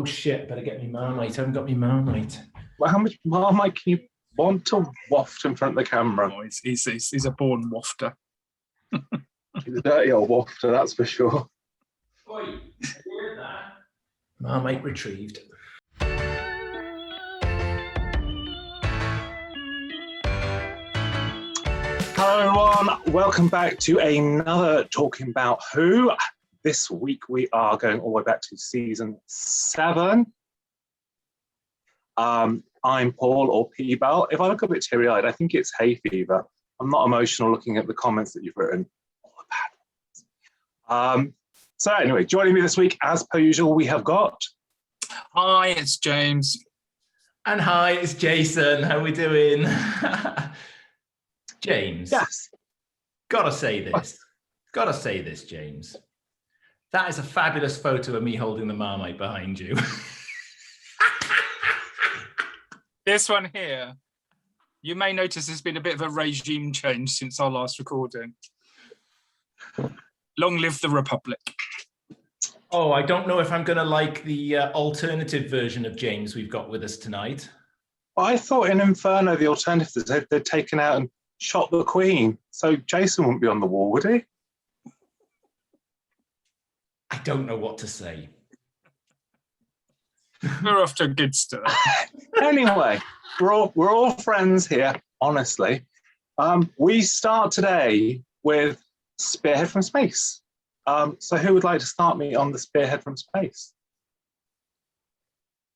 Oh shit, better get me Marmite. I haven't got me Marmite. Well, how much Marmite can you want to waft in front of the camera? Oh, he's a born wafter. He's a dirty old wafter, that's for sure. Oi, you hear that? Marmite retrieved. Hello everyone, welcome back to another Talking About Who. This week we are going all the way back to season 7. I'm Paul, or P-Bal. If I look a bit teary-eyed, I think it's hay fever. I'm not emotional looking at the comments that you've written. All the bad ones. So anyway, joining me this week, as per usual, we have got... Hi, it's James. And hi, it's Jason. How are we doing? James. Yes. Gotta say this, James. That is a fabulous photo of me holding the Marmite behind you. This one here, you may notice there's been a bit of a regime change since our last recording. Long live the Republic. Oh, I don't know if I'm going to like the alternative version of James we've got with us tonight. I thought in Inferno, the alternative is they'd taken out and shot the Queen, so Jason wouldn't be on the wall, would he? I don't know what to say. We're off to a good start. Anyway, we're all friends here, honestly. We start today with Spearhead from Space. So who would like to start me on the Spearhead from Space?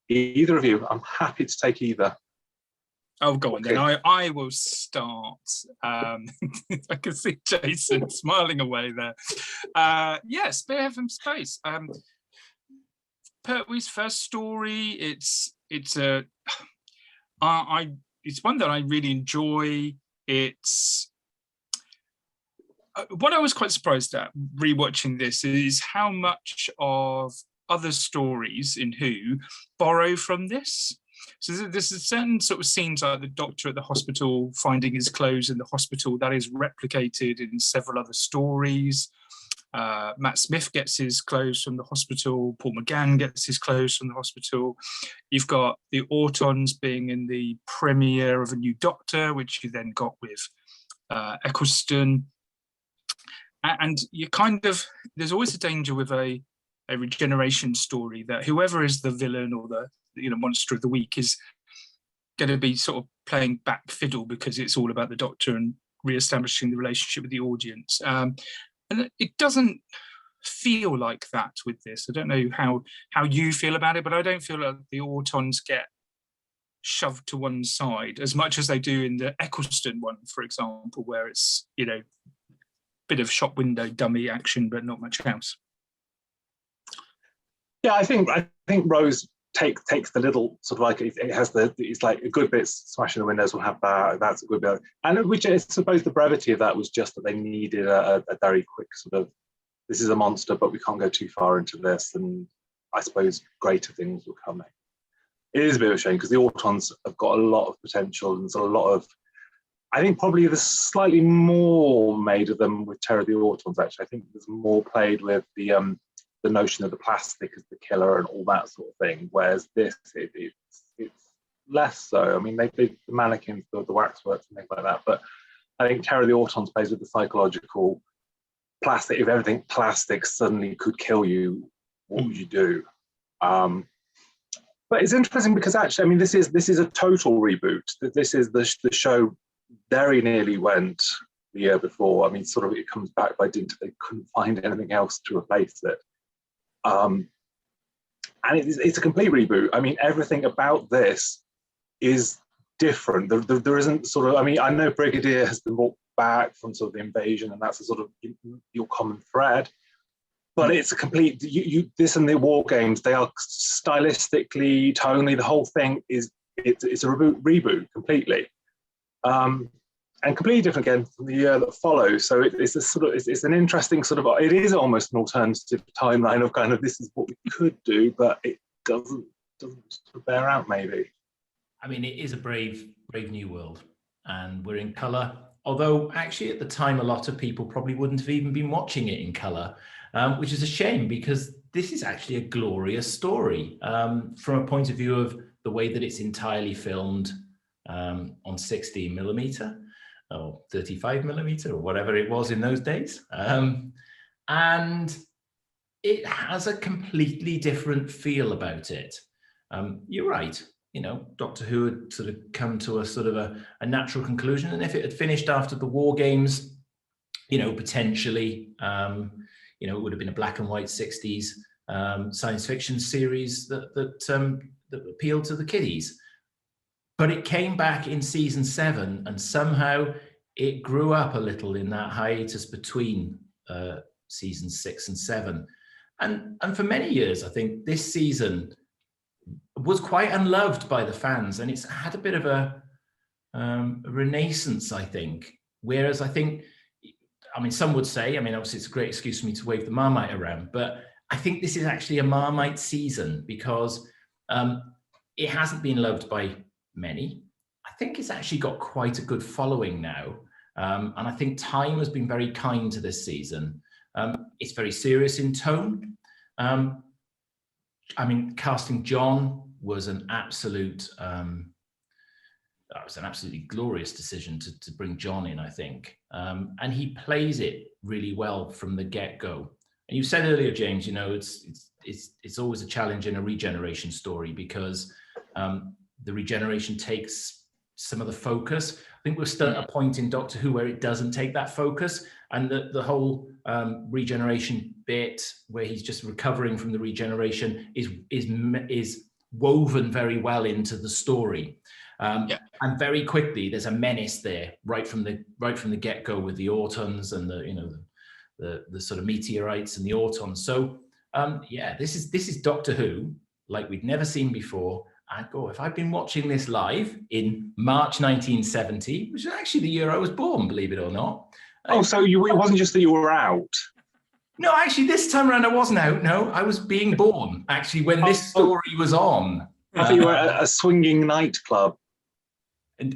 Either of you. I'm happy to take either. Oh, go on Okay. then. I will start. I can see Jason smiling away there. Yeah, Spearhead from Space. Pertwee's first story. It's one that I really enjoy. It's what I was quite surprised at rewatching this is how much of other stories in Who borrow from this. So there's a certain sort of scenes like the doctor at the hospital finding his clothes in the hospital that is replicated in several other stories. Matt Smith gets his clothes from the hospital. Paul McGann gets his clothes from the hospital. You've got the Autons being in the premiere of a new Doctor, which you then got with Eccleston. And you kind of, there's always a danger with a regeneration story that whoever is the villain or the monster of the week is going to be sort of playing back fiddle because it's all about the Doctor and re-establishing the relationship with the audience. And it doesn't feel like that with this. I don't know how you feel about it, but I don't feel like the Autons get shoved to one side as much as they do in the Eccleston one, for example, where it's, bit of shop window dummy action, but not much else. Yeah, I think Rose takes the little sort of like it has it's like a good bit smashing the windows will have that's a good bit, and which I suppose the brevity of that was just that they needed a very quick sort of this is a monster, but we can't go too far into this, and I suppose greater things will come. It is a bit of a shame because the Autons have got a lot of potential and there's a lot of. I think probably there's slightly more made of them with Terror of the Autons. Actually, I think there's more played with the notion of the plastic as the killer and all that sort of thing. Whereas this, it's less so. I mean, the mannequins, the waxworks and things like that. But I think Terror of the Autons plays with the psychological plastic. If everything plastic suddenly could kill you, what would you do? But it's interesting because actually, I mean, this is a total reboot. This is the show. Very nearly went the year before. I mean, sort of it comes back by dint. They couldn't find anything else to replace it. And it's a complete reboot. I mean, everything about this is different. There isn't sort of, I mean, I know Brigadier has been brought back from sort of the invasion and that's a sort of your common thread. But it's a complete, this and the war games, they are stylistically, tonally, the whole thing it's a reboot completely. And completely different again from the year that follows. So it's a sort of it's an interesting sort of it is almost an alternative timeline of kind of this is what we could do, but it doesn't sort of bear out maybe. I mean, it is a brave new world, and we're in colour. Although actually at the time, a lot of people probably wouldn't have even been watching it in colour, which is a shame because this is actually a glorious story from a point of view of the way that it's entirely filmed on 16mm or 35mm or whatever it was in those days. And it has a completely different feel about it. You're right. You know, Doctor Who had sort of come to a sort of a natural conclusion. And if it had finished after the War Games, you know, potentially, you know, it would have been a black and white 60s science fiction series that appealed to the kiddies. But it came back in season 7, and somehow it grew up a little in that hiatus between seasons 6 and 7. And for many years, I think this season was quite unloved by the fans, and it's had a bit of a renaissance, I think. Whereas I think, I mean, some would say, I mean, obviously it's a great excuse for me to wave the Marmite around, but I think this is actually a Marmite season because it hasn't been loved by many. I think it's actually got quite a good following now. And I think time has been very kind to this season. It's very serious in tone. I mean, casting Jon was an absolute, that was an absolutely glorious decision to bring Jon in, I think. And he plays it really well from the get-go. And you said earlier, James, you know, it's always a challenge in a regeneration story because the regeneration takes some of the focus. I think we're still at a point in Doctor Who where it doesn't take that focus, and the whole regeneration bit where he's just recovering from the regeneration is woven very well into the story. And very quickly there's a menace there right from the get-go with the Autons and the sort of meteorites and the Autons. So yeah, this is Doctor Who like we'd never seen before. And if I'd been watching this live in March 1970, which is actually the year I was born, believe it or not. Oh, so it wasn't just that you were out? No, actually, this time around I wasn't out. No, I was being born, actually, when this story was on. I thought you were at a swinging nightclub.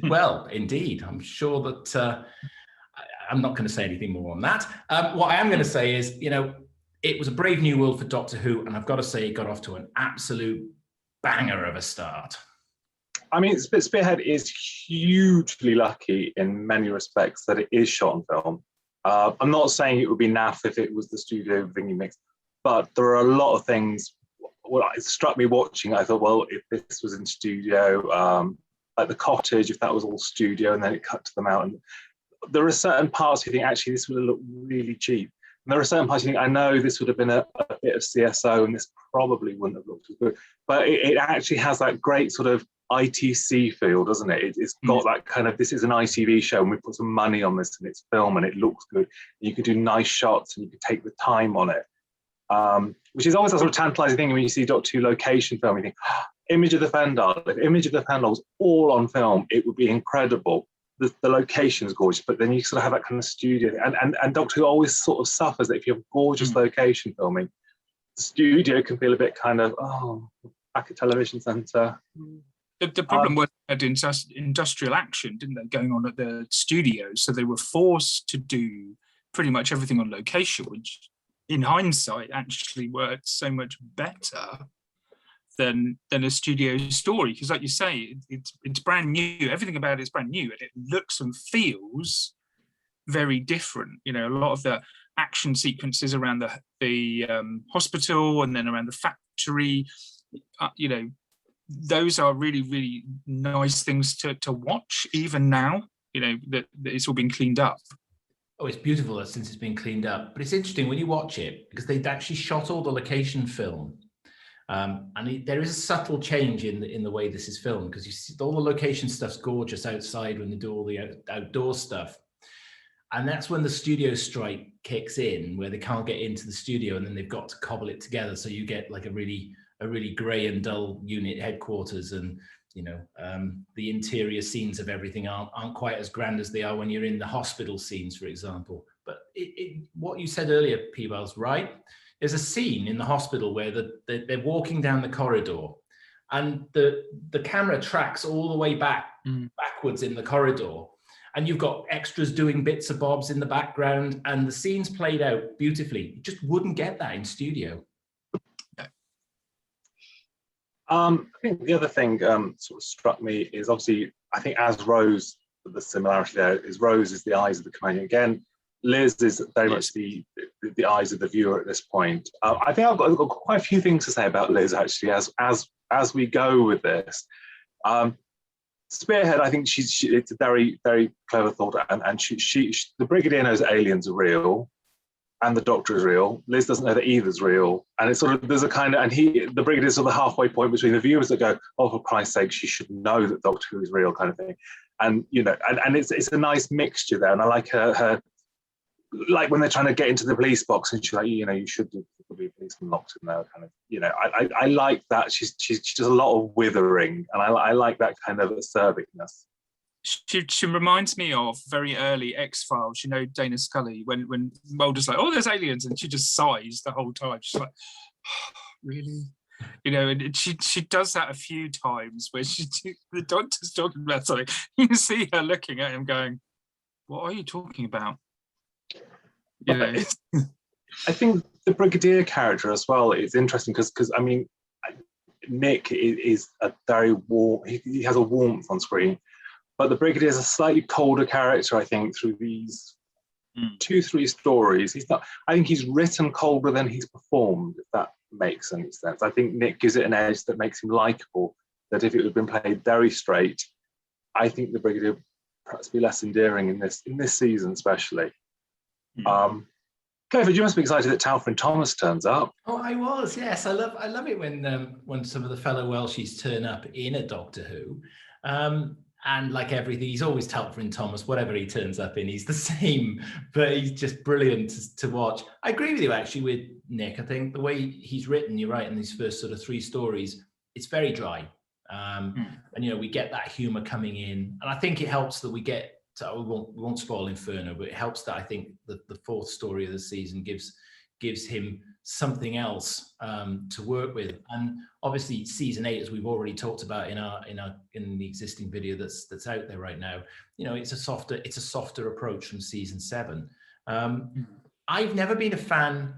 Well, indeed. I'm sure that I'm not going to say anything more on that. What I am going to say is, you know, it was a brave new world for Doctor Who, and I've got to say it got off to an absolute banger of a start. I mean, Spearhead is hugely lucky in many respects that it is shot on film. I'm not saying it would be naff if it was the studio thingy mix, but there are a lot of things. Well, it struck me watching. I thought, well, if this was in studio, like the cottage, if that was all studio, and then it cut to them out, and there are certain parts you think actually this would have looked really cheap. And there are certain parts you think, I know this would have been a bit of CSO, and this probably wouldn't have looked as good. But it actually has that great sort of ITC feel, doesn't it? It's got that kind of, this is an ITV show and we put some money on this and it's film and it looks good. You can do nice shots and you can take the time on it, which is always a sort of tantalizing thing when you see Doctor Who location film. You think, Image of the Fendal. If Image of the Fendal was all on film, it would be incredible. The location is gorgeous, but then you sort of have that kind of studio. And Doctor Who always sort of suffers that if you have gorgeous location filming, the studio can feel a bit kind of, back at television centre. The problem was had industrial action, didn't they, going on at the studios? So they were forced to do pretty much everything on location, which in hindsight actually worked so much better than a studio story. Because like you say, it's brand new. Everything about it is brand new, and it looks and feels very different. You know, a lot of the action sequences around the hospital and then around the factory, you know, those are really, really nice things to watch, even now, you know, that it's all been cleaned up. Oh, it's beautiful since it's been cleaned up. But it's interesting when you watch it, because they'd actually shot all the location film. And there is a subtle change in the way this is filmed, because you see all the location stuff's gorgeous outside when they do all the outdoor stuff. And that's when the studio strike kicks in, where they can't get into the studio and then they've got to cobble it together. So you get like a really grey and dull unit headquarters, and you know, the interior scenes of everything aren't quite as grand as they are when you're in the hospital scenes, for example. But what you said earlier, P-Bal's right. There's a scene in the hospital where they're walking down the corridor, and the camera tracks all the way backwards in the corridor, and you've got extras doing bits and bobs in the background, and the scene's played out beautifully. You just wouldn't get that in studio. I think the other thing sort of struck me is obviously, I think as Rose, the similarity there is Rose is the eyes of the companion. Again, Liz is very much the eyes of the viewer at this point. I think I've got quite a few things to say about Liz actually as we go with this. Spearhead, I think it's a very, very clever thought, and the Brigadier knows that aliens are real, and the Doctor is real. Liz doesn't know that either's real, and it's sort of there's a kind of the Brigadier's sort of the halfway point between the viewers that go, oh, for Christ's sake, she should know that Doctor Who is real, kind of thing, and and it's a nice mixture there, and I like her like when they're trying to get into the police box, and she's like, you should be a policeman locked in there, kind of, I like that. She does a lot of withering, and I like that kind of acerbiveness. She reminds me of very early X-Files, Dana Scully, when Mulder's like, oh, there's aliens, and she just sighs the whole time. She's like, oh, really? And she does that a few times where the Doctor's talking about something. You can see her looking at him going, what are you talking about? I think the Brigadier character as well is interesting because I mean, Nick is a very warm. He has a warmth on screen, but the Brigadier is a slightly colder character. I think through these 2-3 stories, he's not. I think he's written colder than he's performed. If that makes any sense. I think Nick gives it an edge that makes him likable. That if it had been played very straight, I think the Brigadier would perhaps be less endearing in this season, especially. Clifford, you must be excited that Talkin Thomas turns up. Oh, I was, yes. I love it when some of the fellow Welshies turn up in a Doctor Who. And like everything, he's always Talkin Thomas, whatever he turns up in, he's the same, but he's just brilliant to watch. I agree with you actually with Nick. I think the way he's written, you're right, in these first sort of 3 stories, it's very dry. And we get that humor coming in, and I think it helps that we get we won't spoil Inferno, but it helps that I think the 4th story of the season gives him something else to work with. And obviously season 8, as we've already talked about in the existing video that's out there right now, it's a softer approach from season 7. I've never been a fan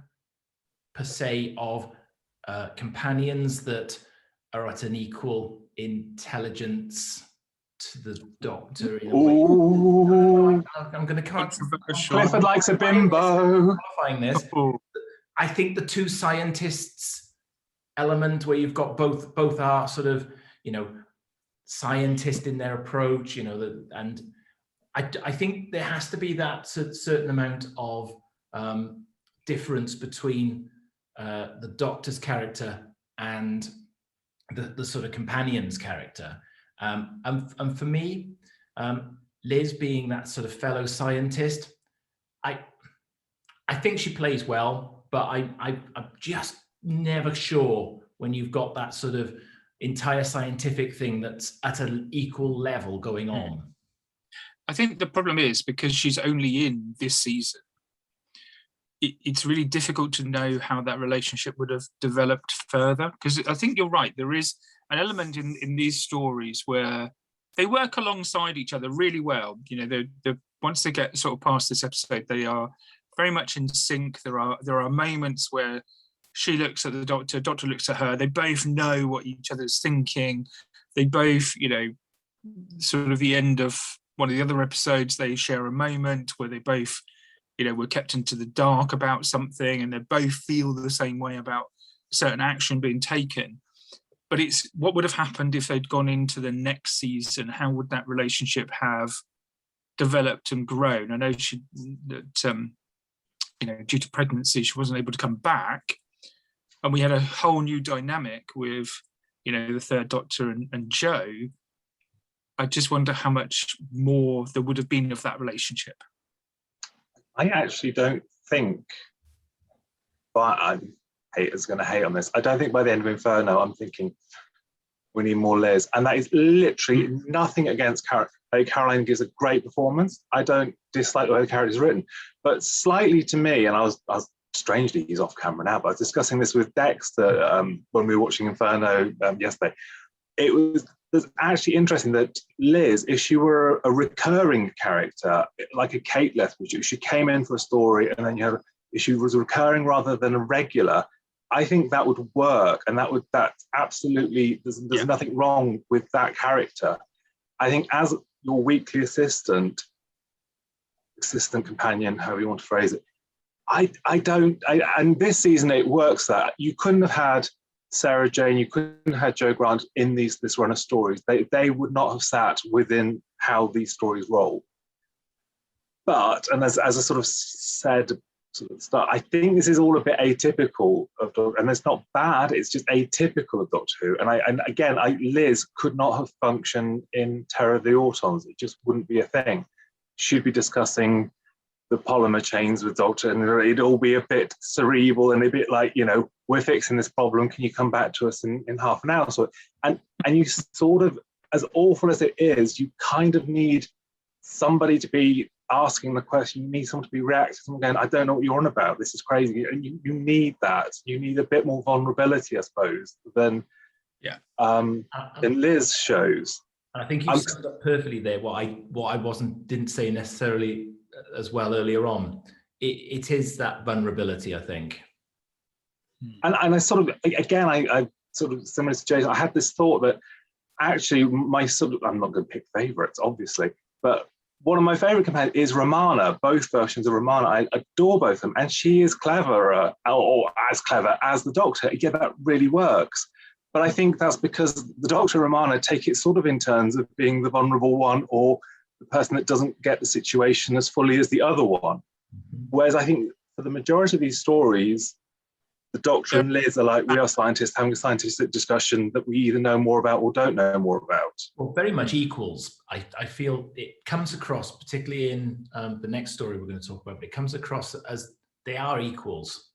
per se of companions that are at an equal intelligence to the Doctor. I'm going to come out. Clifford likes a bimbo. This. I think the 2 scientists element, where you've got both are sort of scientist in their approach, and I think there has to be that certain amount of difference between the Doctor's character and the sort of companion's character. And for me, Liz being that sort of fellow scientist, I think she plays well, but I'm just never sure when you've got that sort of entire scientific thing that's at an equal level going on. I think the problem is because she's only in this season, it's really difficult to know how that relationship would have developed further. Because I think you're right, there is an element in these stories where they work alongside each other really well. Once they get sort of past this episode, they are very much in sync. There are moments where she looks at the Doctor looks at her. They both know what each other's thinking. They both, sort of the end of one of the other episodes, they share a moment where they both, were kept into the dark about something, and they both feel the same way about certain action being taken. But it's what would have happened if they'd gone into the next season? How would that relationship have developed and grown? I know due to pregnancy, she wasn't able to come back, and we had a whole new dynamic with, the 3rd Doctor and Jo. I just wonder how much more there would have been of that relationship. I actually don't think, but I'm haters going to hate on this. I don't think by the end of Inferno, I'm thinking we need more Liz, and that is literally nothing against Caroline gives a great performance. I don't dislike the way the character is written, but slightly to me, and I was strangely, he's off camera now, but I was discussing this with Dexter when we were watching Inferno yesterday. It's actually interesting that Liz, if she were a recurring character, like a Kate Lethbridge, she came in for a story and then if she was recurring rather than a regular, I think that would work, and that absolutely, there's nothing wrong with that character. I think as your weekly assistant companion, however you want to phrase it, and this season it works that you couldn't have had Sarah Jane, you couldn't have had Joe Grant in this run of stories. They would not have sat within how these stories roll. But, and as I sort of said sort of start, I think this is all a bit atypical of Doctor, and it's not bad, it's just atypical of Doctor Who. And again, Liz could not have functioned in Terror of the Autons. It just wouldn't be a thing. She'd be discussing the polymer chains with Doctor, and it'd all be a bit cerebral and a bit like, we're fixing this problem, can you come back to us in half an hour? So, and you sort of, as awful as it is, you kind of need somebody to be asking the question, you need someone to be reacting, someone going, I don't know what you're on about, this is crazy. And you need that. You need a bit more vulnerability, I suppose, than Liz shows. I think you summed up perfectly there what I didn't say necessarily as well earlier on. It is that vulnerability, I think. And I sort of, again, I sort of, similar to Jason, I had this thought that actually my sort of, I'm not going to pick favourites, obviously, but one of my favourite companions is Romana, both versions of Romana. I adore both of them, and she is cleverer, or as clever as the Doctor. Yeah, that really works. But I think that's because the Doctor and Romana take it sort of in turns of being the vulnerable one or the person that doesn't get the situation as fully as the other one. Whereas I think for the majority of these stories, the Doctor and Liz are like, we are scientists having a scientific discussion that we either know more about or don't know more about. Well, very much equals. I feel it comes across, particularly in the next story we're going to talk about, but it comes across as they are equals.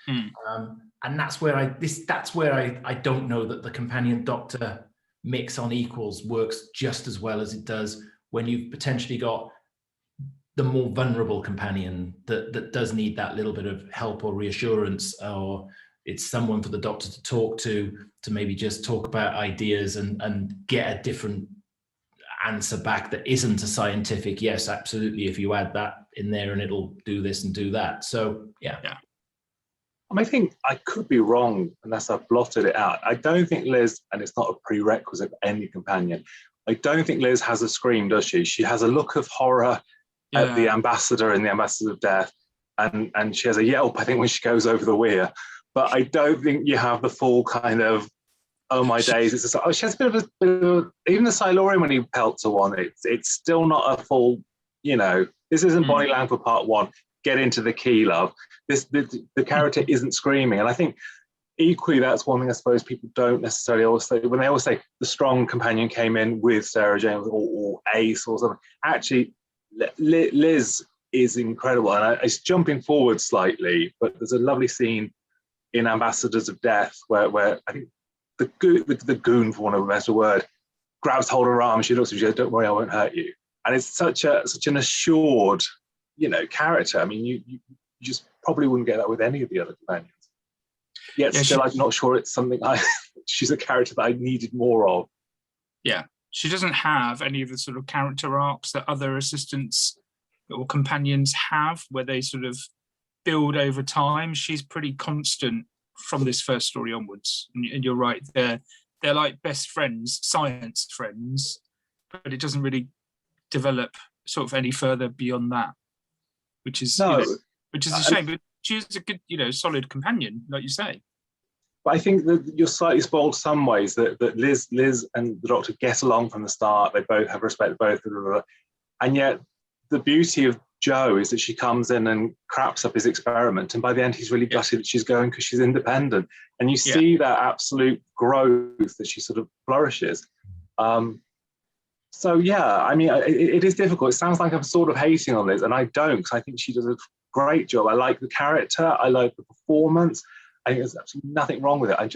And that's where I don't know that the companion Doctor mix on equals works just as well as it does when you've potentially got the more vulnerable companion that does need that little bit of help or reassurance, or it's someone for the Doctor to talk to maybe just talk about ideas and get a different answer back that isn't a scientific, yes, absolutely, if you add that in there and it'll do this and do that. So, yeah. I think I could be wrong unless I've blotted it out. I don't think Liz, and it's not a prerequisite for any companion, I don't think Liz has a scream, does she? She has a look of horror at the Ambassador in the Ambassador of Death, and she has a yelp, I think, when she goes over the weir. But I don't think you have the full kind of, oh my days. It's just, she has a bit of even the Silurian when he pelts her one, it's still not a full, this isn't Bonnie Langford part one. Get into the key, love. The character isn't screaming. And I think equally that's one thing I suppose people don't necessarily always say, when they always say the strong companion came in with Sarah Jane or Ace or something. Actually, Liz is incredible. And it's jumping forward slightly, but there's a lovely scene in Ambassadors of Death where I think the goon, for want of a better word, grabs hold of her arm. She looks at her, she goes, don't worry, I won't hurt you. And it's such an assured, character. I mean, you just probably wouldn't get that with any of the other companions. Yet still, I'm not sure it's something she's a character that I needed more of. Yeah, she doesn't have any of the sort of character arcs that other assistants or companions have, where they sort of build over time. She's pretty constant from this first story onwards. And you're right, they're like best friends, science friends, but it doesn't really develop sort of any further beyond that, which is which is a shame. But she's a good, solid companion, like you say. But I think that you're slightly spoiled some ways that Liz and the Doctor get along from the start. They both have respect for both, and yet the beauty of Jo is that she comes in and craps up his experiment, and by the end he's really gutted that she's going because she's independent, and you see that absolute growth that she sort of flourishes. So I mean, it is difficult. It sounds like I'm sort of hating on Liz, and I don't, because I think she does a great job. I like the character, I like the performance. I think there's absolutely nothing wrong with it. I'm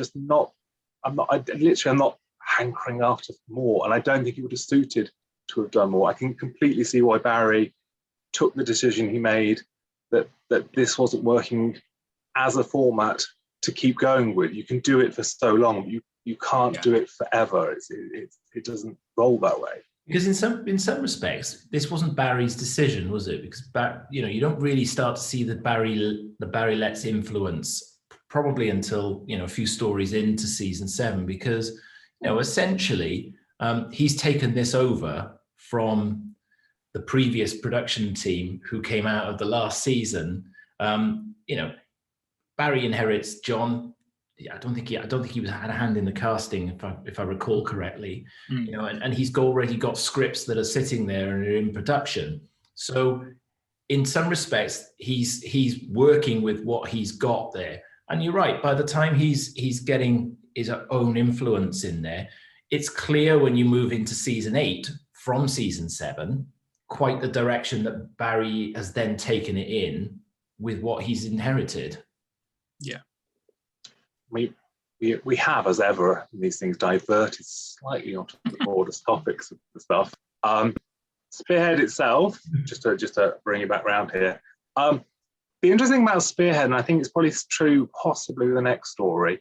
not hankering after more, and I don't think it would have suited to have done more. I can completely see why Barry took the decision he made, that this wasn't working as a format to keep going with. You can do it for so long, you can't do it forever. It doesn't roll that way. Because in some respects, this wasn't Barry's decision, was it? Because you don't really start to see the Barry Letts influence probably until, a few stories into season 7, because, essentially he's taken this over from the previous production team who came out of the last season. Barry inherits Jon. I don't think he had a hand in the casting, if I recall correctly. And he's already got scripts that are sitting there and are in production. So in some respects, he's working with what he's got there. And you're right, by the time he's getting his own influence in there, it's clear when you move into season 8 from season 7, quite the direction that Barry has then taken it in with what he's inherited. Yeah. We have, as ever, in these things, diverted slightly onto the broadest topics of the stuff. Spearhead itself, just to bring it back around here. The interesting thing about Spearhead, and I think it's probably true possibly with the next story,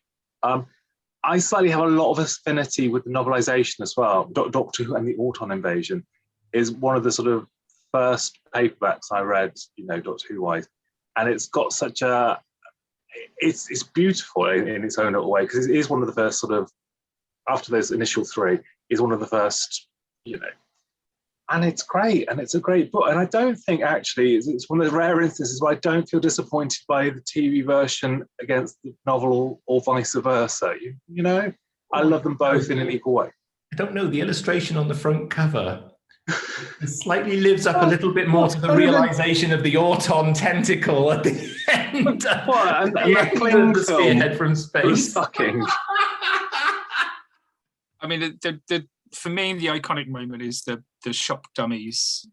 I slightly have a lot of affinity with the novelization as well. Doctor Who and the Auton Invasion is one of the sort of first paperbacks I read, Doctor Who wise, and it's got such a it's beautiful in its own little way, because it is one of the first sort of, after those initial 3, is one of the first, and it's great, and it's a great book. And I don't think actually, it's one of the rare instances where I don't feel disappointed by the TV version against the novel or vice versa. I love them both in an equal way. I don't know, the illustration on the front cover, it slightly lives up a little bit more to the realization of the Auton tentacle at the end. And that cling the Spearhead from space. Sucking. I mean, for me, the iconic moment is the shop dummies,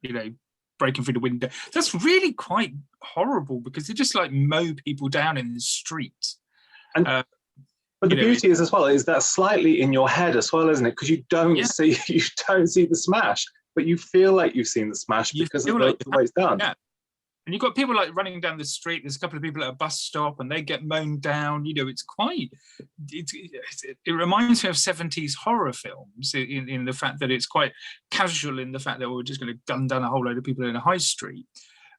breaking through the window. That's really quite horrible, because they just like mow people down in the street. But the beauty is as well is that slightly in your head as well, isn't it? Because you don't see the smash, but you feel like you've seen the smash because of the way it's done. Yeah. And you've got people like running down the street. There's a couple of people at a bus stop and they get mown down. It's quite, it reminds me of 70s horror films in the fact that it's quite casual, in the fact that we're just going to gun down a whole load of people in a high street.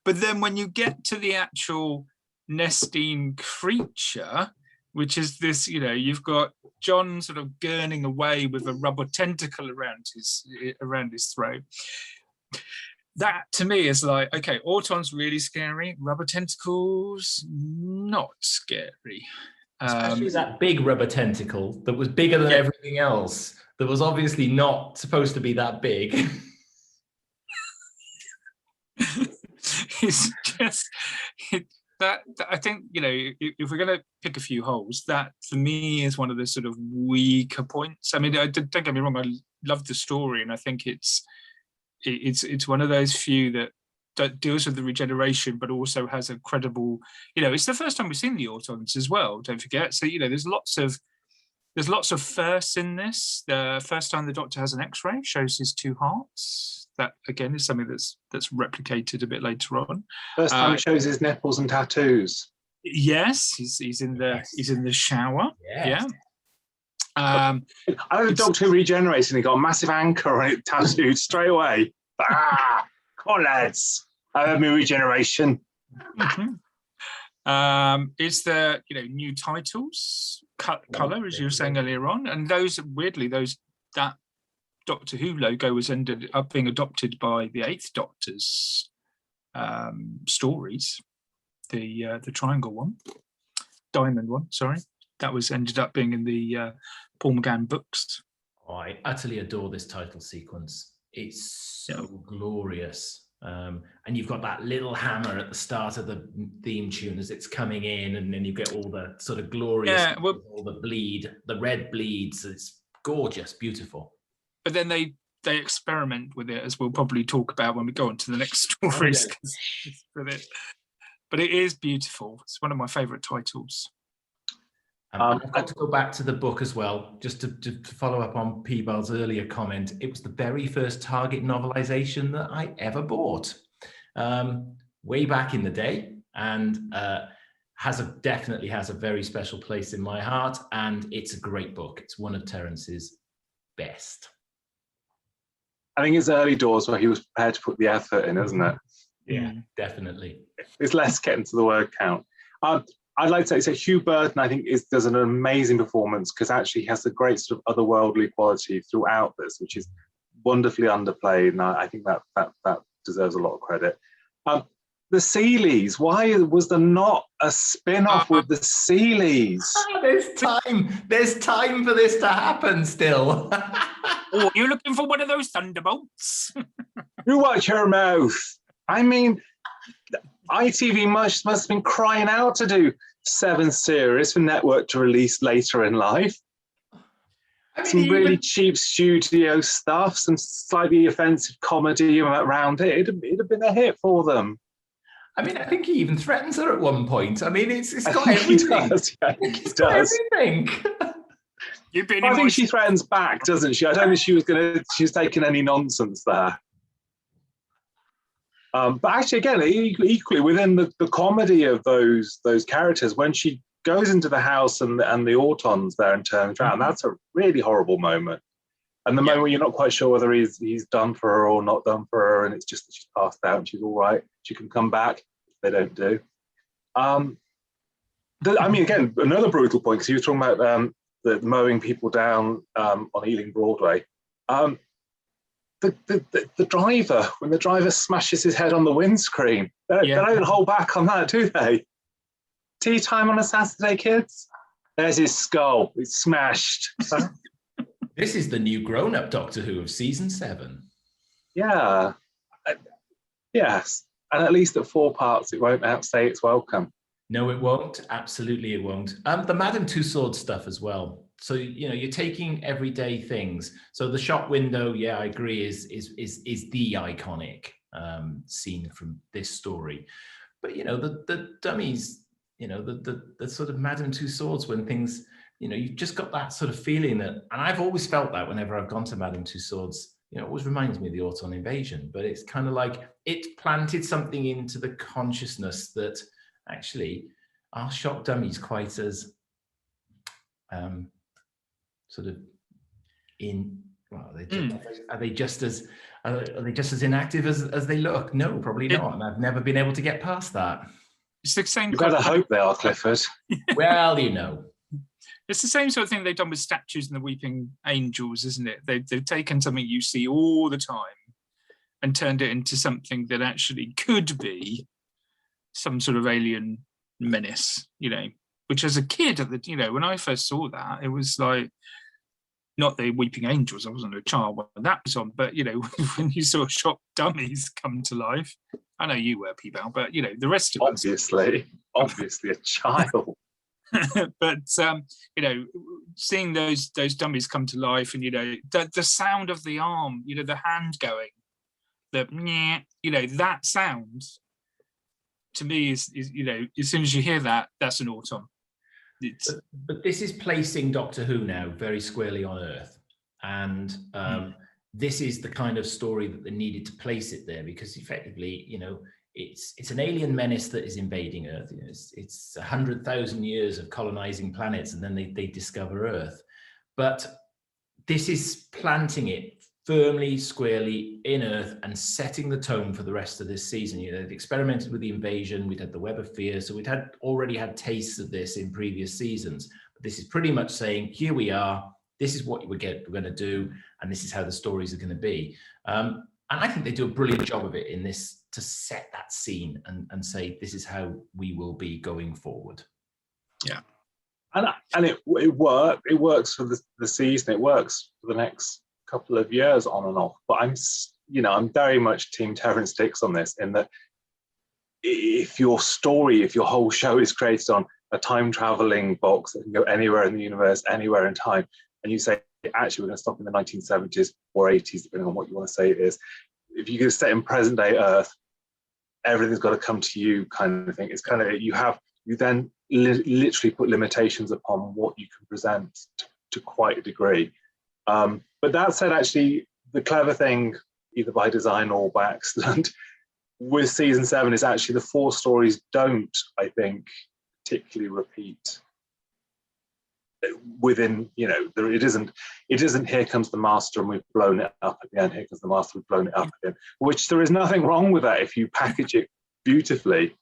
But then when you get to the actual Nestine creature, which is this, you've got Jon sort of gurning away with a rubber tentacle around his throat. That to me is like, okay, Auton's really scary. Rubber tentacles, not scary. Especially that big rubber tentacle that was bigger than everything else. That was obviously not supposed to be that big. It's just that I think, if we're going to pick a few holes, that for me is one of the sort of weaker points. I mean, don't get me wrong, I love the story, and I think it's one of those few that deals with the regeneration, but also has a credible, it's the first time we've seen the Autons as well, don't forget. So, there's lots of firsts in this. The first time the Doctor has an X-ray, shows his 2 hearts. That again is something that's replicated a bit later on. First time it shows his nipples and tattoos. Yes, he's in the shower. Yes. Yeah. I know the Doctor Who regenerates and he got a massive anchor on it tattooed straight away. Come on, lads. I have my regeneration. Mm-hmm. Is there, new titles, colour, as you were saying earlier on, and those weirdly that Doctor Who logo was ended up being adopted by the 8th Doctor's stories, the triangle one, diamond one, sorry. That was ended up being in the Paul McGann books. Oh, I utterly adore this title sequence. It's so glorious. And you've got that little hammer at the start of the theme tune as it's coming in, and then you get all the sort of glorious, all the bleed, the red bleeds. It's gorgeous, beautiful. But then they experiment with it, as we'll probably talk about when we go on to the next stories. But it is beautiful. It's one of my favourite titles. I've got to go back to the book as well, just to follow up on P-Bal's earlier comment. It was the very first Target novelization that I ever bought, way back in the day, and definitely has a very special place in my heart. And it's a great book. It's one of Terence's best. I think it's early doors where he was prepared to put the effort in, isn't it? Yeah, definitely. It's less getting to the word count. I'd like to say Hugh Burton, I think, does an amazing performance, because actually he has a great sort of otherworldly quality throughout this, which is wonderfully underplayed, and I think that deserves a lot of credit. The Seeleys, why was there not a spin-off with the Seeleys? There's time for this to happen still. Oh, you're looking for one of those thunderbolts? You watch your mouth. I mean, ITV must have been crying out to do 7 series for network to release later in life. I mean, some really cheap studio stuff, some slightly offensive comedy around it. It'd have been a hit for them. I mean, I think he even threatens her at one point. I mean, it's got everything. He does, yeah, he does. Everything. I think she threatens back, doesn't she? I don't think she was taking any nonsense there. But actually, again, equally within the comedy of those characters, when she goes into the house and the Autons there and turns around, that's a really horrible moment. And the moment where you're not quite sure whether he's done for her or not done for her, and it's just that she's passed out and she's all right, she can come back. They don't do. I mean, again, another brutal point, because you were talking about the mowing people down on Ealing Broadway. The driver, when the driver smashes his head on the windscreen, they don't hold back on that, do they? Tea time on a Saturday, kids? There's his skull. It's smashed. This is the new grown-up Doctor Who of season 7. Yeah. Yes. And at least at 4 parts, it won't outstay its welcome. No, it won't. Absolutely, it won't. The Madame Tussauds stuff as well. So, you know, you're taking everyday things. So the shop window, yeah, I agree, is the iconic scene from this story. But, you know, the dummies, you know, the sort of Madame Tussauds, when things, you know, you've just got that sort of feeling that, and I've always felt that whenever I've gone to Madame Tussauds, you know, it always reminds me of the Auton invasion, but it's kind of like it planted something into the consciousness that actually are shop dummies quite as sort of are they just as inactive as they look? No, probably not. And I've never been able to get past that. It's the same. You better hope they are, Clifford. Well, you know. It's the same sort of thing they've done with statues and the weeping angels, isn't it? They've taken something you see all the time and turned it into something that actually could be some sort of alien menace, you know, which as a kid, when I first saw that, it was like, not the weeping angels, I wasn't a child when that was on, but, you know, when you saw shop dummies come to life, I know you were, P-Bal, but, you know, the rest of us. Obviously a child. But you know, seeing those dummies come to life, and you know, the sound of the arm, you know, the hand going, you know, that sound to me is you know, as soon as you hear that, that's an Auton. But this is placing Doctor Who now very squarely on Earth, and this is the kind of story that they needed to place it there, because effectively, you know, it's an alien menace that is invading Earth. You know, it's 100,000 years of colonizing planets, and then they discover Earth. But this is planting it firmly, squarely in Earth and setting the tone for the rest of this season. You know, they've experimented with the invasion. We'd had the Web of Fear, so we'd already had tastes of this in previous seasons. But this is pretty much saying, here we are. This is what we're going to do, and this is how the stories are going to be. And I think they do a brilliant job of it in this, to set that scene and say, this is how we will be going forward. Yeah. And it works for the season. It works for the next couple of years on and off. But I'm very much Team Terrence Dicks on this, in that if your whole show is created on a time traveling box that can go anywhere in the universe, anywhere in time, and you say, actually, we're going to stop in the 1970s or 80s, depending on what you want to say it is. If you're going to set in present day Earth, everything's got to come to you, kind of thing. It's kind of, you then literally put limitations upon what you can present to quite a degree. But that said, actually, the clever thing, either by design or by accident, with season 7 is actually the 4 stories don't, I think, particularly repeat within, you know, it isn't here comes the master and we've blown it up again, here comes the master, we've blown it up again, which there is nothing wrong with that if you package it beautifully.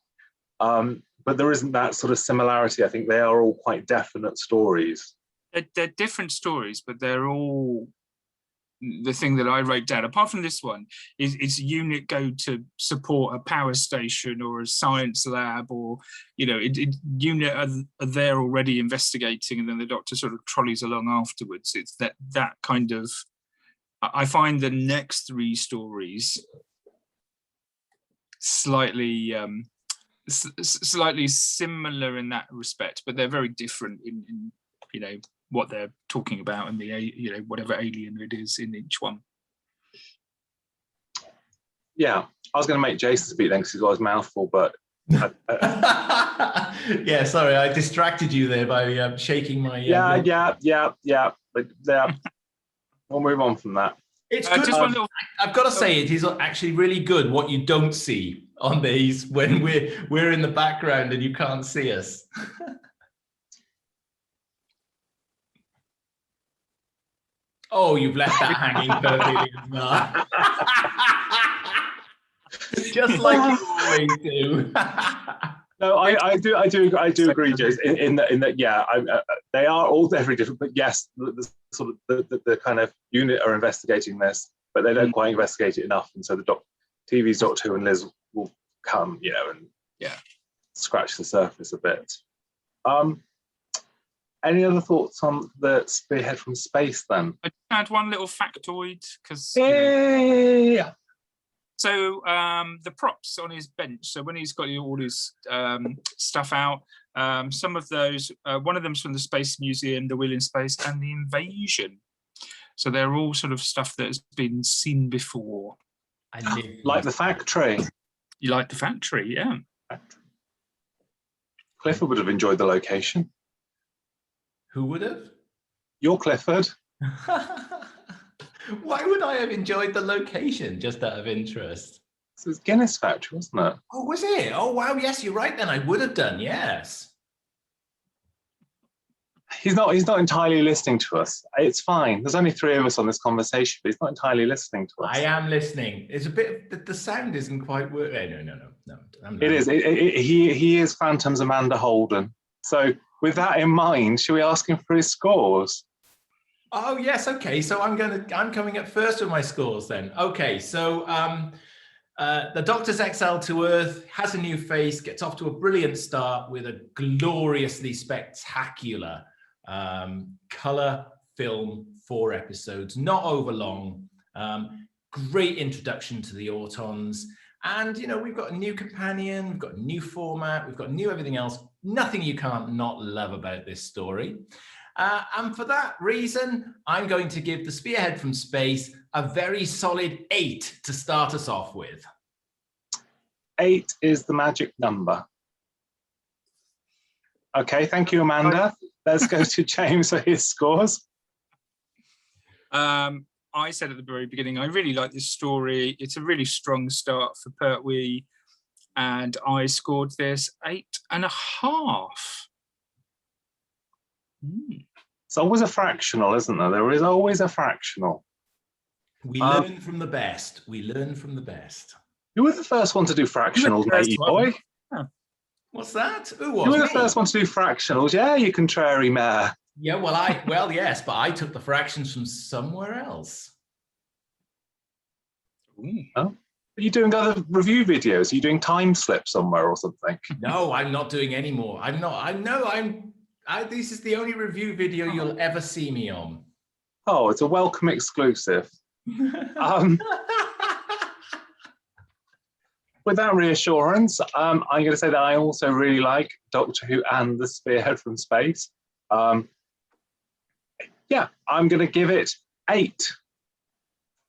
But but there isn't that sort of similarity. I think they are all quite definite stories. They're different stories, but they're all the thing that I wrote down. Apart from this one, is a unit go to support a power station or a science lab, or unit are there already investigating, and then the Doctor sort of trolleys along afterwards. It's that kind of. I find the next three stories slightly similar in that respect, but they're very different in what they're talking about and the whatever alien it is in each one. Yeah, I was going to make Jason speak then because he's got his mouth full, but yeah, sorry, I distracted you there by shaking my yeah, but we'll move on from that. It's good. I've got to say, it is actually really good what you don't see on these when we're in the background and you can't see us. Oh, you've left that hanging perfectly as well. Just like you always do. No, I do agree, Jason. In that, yeah, they are all very different. But yes, the sort of the kind of unit are investigating this, but they don't quite investigate it enough, and so the TV's Doctor Who and Liz will come, and scratch the surface a bit. Any other thoughts on the Spearhead from space then? I had one little factoid because. So the props on his bench. So when he's got all his stuff out, some of those, one of them's from the Space Museum, the Wheel in Space, and the Invasion. So they're all sort of stuff that has been seen before. Like the factory. You like the factory, yeah. Clifford would have enjoyed the location. Who would have? You're Clifford. Why would I have enjoyed the location, just out of interest? It was Guinness factory, wasn't it? Oh, was it? Oh, wow, yes, you're right then. I would have done, yes. He's not entirely listening to us. It's fine. There's only three of us on this conversation, but he's not entirely listening to us. I am listening. It's a bit, the sound isn't quite working. No. It is. He is Phantom's Amanda Holden. So with that in mind, should we ask him for his scores? Oh yes, okay. So I'm coming up first with my scores then. Okay, so the Doctor's exile to Earth has a new face, gets off to a brilliant start with a gloriously spectacular colour film, 4 episodes, not over long. Great introduction to the Autons, and we've got a new companion, we've got a new format, we've got new everything else. Nothing you can't not love about this story. And for that reason, I'm going to give the Spearhead from space a very solid 8 to start us off with. 8 is the magic number. Okay, thank you, Amanda. Let's go to James for his scores. I said at the very beginning, I really like this story. It's a really strong start for Pertwee, and I scored this 8.5. It's always a fractional, isn't there? There is always a fractional. We learn from the best. We learn from the best. You were the first one to do fractionals, matey boy. Yeah. What's that? You were the first one to do fractionals. Yeah, you contrary mare. Yeah, well, yes, but I took the fractions from somewhere else. Oh. Are you doing other review videos? Are you doing time slip somewhere or something? No, I'm not doing any more. This is the only review video you'll ever see me on. Oh, it's a welcome exclusive. With that reassurance, I'm going to say that I also really like Doctor Who and the Spearhead from space. Yeah, I'm going to give it 8.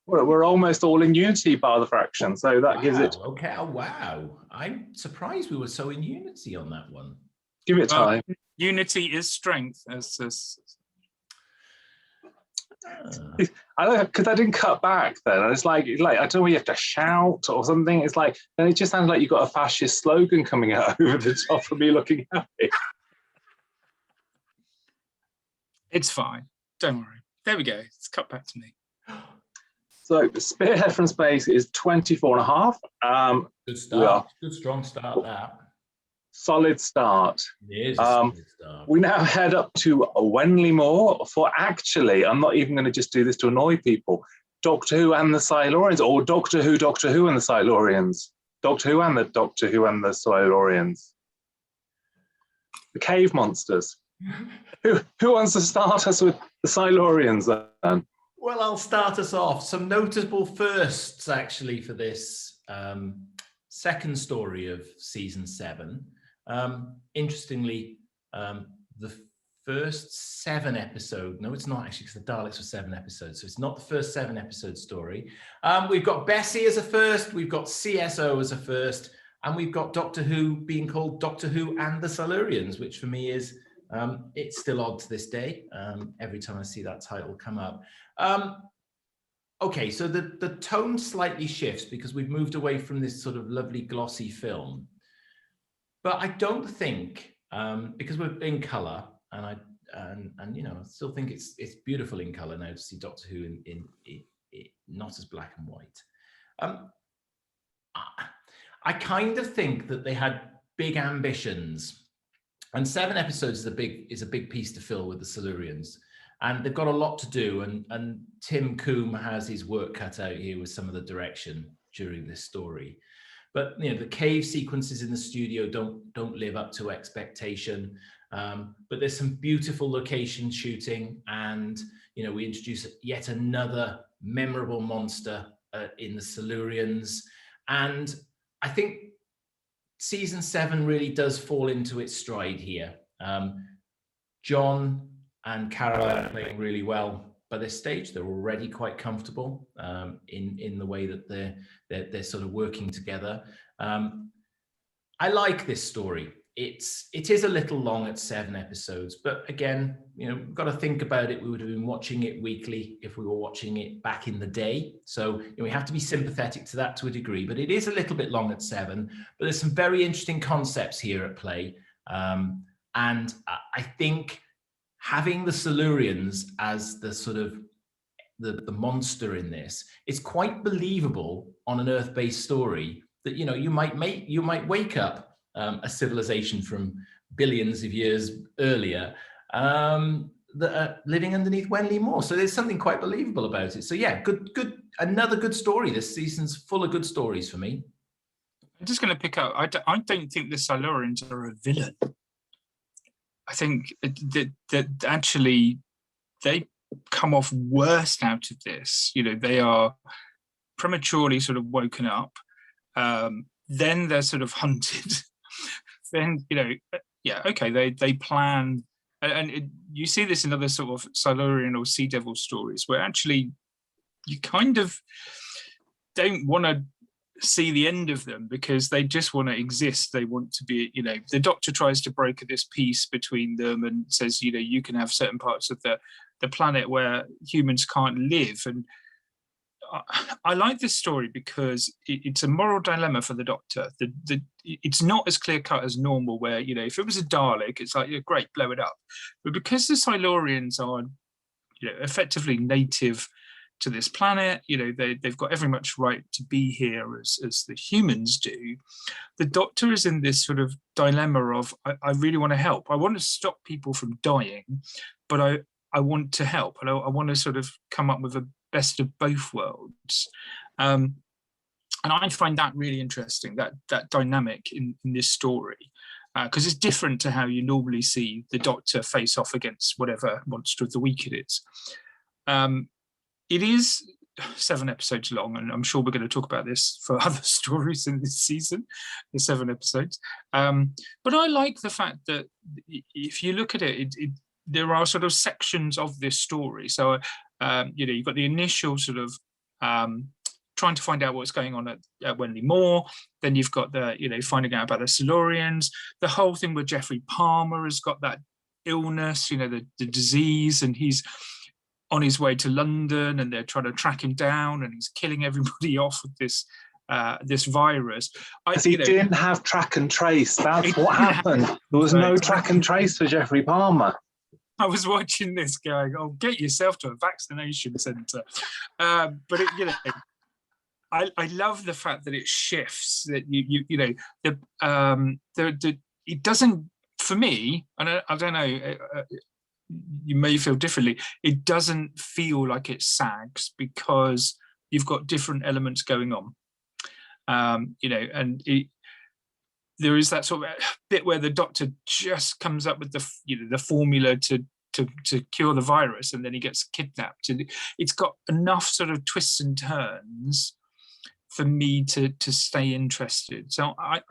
We're almost all in unity bar the fraction, so that gives it. Okay, wow. I'm surprised we were so in unity on that one. Give it time. Unity is strength. I don't know, because I didn't cut back then. It's like I don't know, you have to shout or something. It's like, then it just sounds like you've got a fascist slogan coming out over the top of me looking happy. It's fine. Don't worry. There we go. It's cut back to me. So Spearhead from space is 24.5. Good start. Good strong start, that. solid start. It is a solid start. We now head up to Wenley Moor for, actually, I'm not even going to just do this to annoy people, Doctor Who and the Silurians, or Doctor Who and the Silurians. Doctor Who and the Silurians. The cave monsters. Who wants to start us with the Silurians then? Well, I'll start us off. Some notable firsts, actually, for this second story of season 7. Interestingly, the first 7 episode, no, it's not actually, because the Daleks were 7 episodes, so it's not the first 7 episode story. We've got Bessie as a first, we've got CSO as a first, and we've got Doctor Who being called Doctor Who and the Silurians, which for me is, it's still odd to this day, every time I see that title come up. Okay, so the tone slightly shifts because we've moved away from this sort of lovely glossy film. But I don't think, because we're in colour, and I still think it's beautiful in colour now to see Doctor Who in not as black and white. I kind of think that they had big ambitions, and 7 episodes is a big piece to fill with the Silurians, and they've got a lot to do. And Tim Coombe has his work cut out here with some of the direction during this story. But the cave sequences in the studio don't live up to expectation. But there's some beautiful location shooting, and we introduce yet another memorable monster in the Silurians. And I think season 7 really does fall into its stride here. Jon and Caroline are playing really well by this stage. They're already quite comfortable in the way that they're sort of working together. I like this story. It is a little long at 7 episodes, but again, we've got to think about it. We would have been watching it weekly if we were watching it back in the day. So we have to be sympathetic to that to a degree, but it is a little bit long at 7, but there's some very interesting concepts here at play. And I think having the Silurians as the sort of the monster in this, it's quite believable on an Earth-based story that you might wake up a civilization from billions of years earlier that are living underneath Wenley Moor. So there's something quite believable about it. So yeah, good, another good story. This season's full of good stories for me. I'm just going to pick up. I don't think the Silurians are a villain. I think that actually they come off worst out of this. They are prematurely sort of woken up. Then they're sort of hunted. Then they plan, and you see this in other sort of Silurian or Sea Devil stories, where actually you kind of don't want to see the end of them because they just want to exist. They want to be, the Doctor tries to broker this peace between them and says, you can have certain parts of the planet where humans can't live. And I like this story because it's a moral dilemma for the Doctor. It's not as clear cut as normal, where if it was a Dalek, it's like, great, blow it up. But because the Silurians are, effectively native to this planet, they've got every much right to be here as the humans do. The Doctor is in this sort of dilemma of, I really want to help. I want to stop people from dying, but I want to help, and I want to sort of come up with a best of both worlds. And I find that really interesting, that dynamic in this story, because it's different to how you normally see the Doctor face off against whatever monster of the week it is. It is 7 episodes long, and I'm sure we're going to talk about this for other stories in this season, the 7 episodes. But I like the fact that if you look at it, there are sort of sections of this story. So, you've got the initial sort of trying to find out what's going on at Wenley Moor. Then you've got the, finding out about the Silurians. The whole thing with Geoffrey Palmer has got that illness, the disease, and he's on his way to London, and they're trying to track him down, and he's killing everybody off with this virus. Because he didn't have track and trace. That's what happened. There was no track and trace for Geoffrey Palmer. I was watching this going, oh, get yourself to a vaccination centre. But I love the fact that it shifts, that you it doesn't, for me, and I don't know, you may feel differently, it doesn't feel like it sags because you've got different elements going on. You know, and there is that sort of bit where the Doctor just comes up with the formula to cure the virus, and then he gets kidnapped, and it's got enough sort of twists and turns for me to stay interested. So I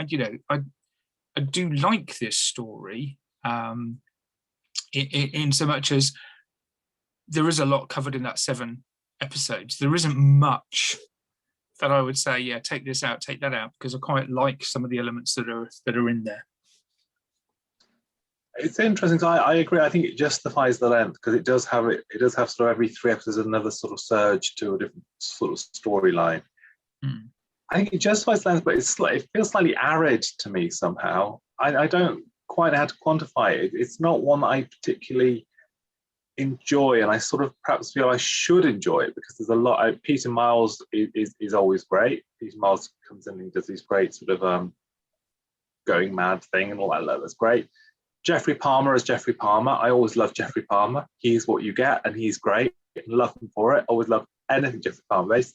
do like this story, in so much as there is a lot covered in that 7 episodes. There isn't much that I would say, yeah, take this out, take that out, because I quite like some of the elements that are in there. It's interesting. I agree. I think it justifies the length because it does have sort of every 3 episodes another sort of surge to a different sort of storyline. I think it justifies the length, but it feels slightly arid to me somehow. I don't quite know how to quantify it. It's not one that I particularly enjoy, and I sort of perhaps feel I should enjoy it because there's a lot. Peter Miles is always great. Peter Miles comes in and does these great sort of going mad thing and all that. That's great. Jeffrey Palmer as Jeffrey Palmer. I always love Jeffrey Palmer. He's what you get, and he's great. Love him for it. Always love anything Jeffrey Palmer based.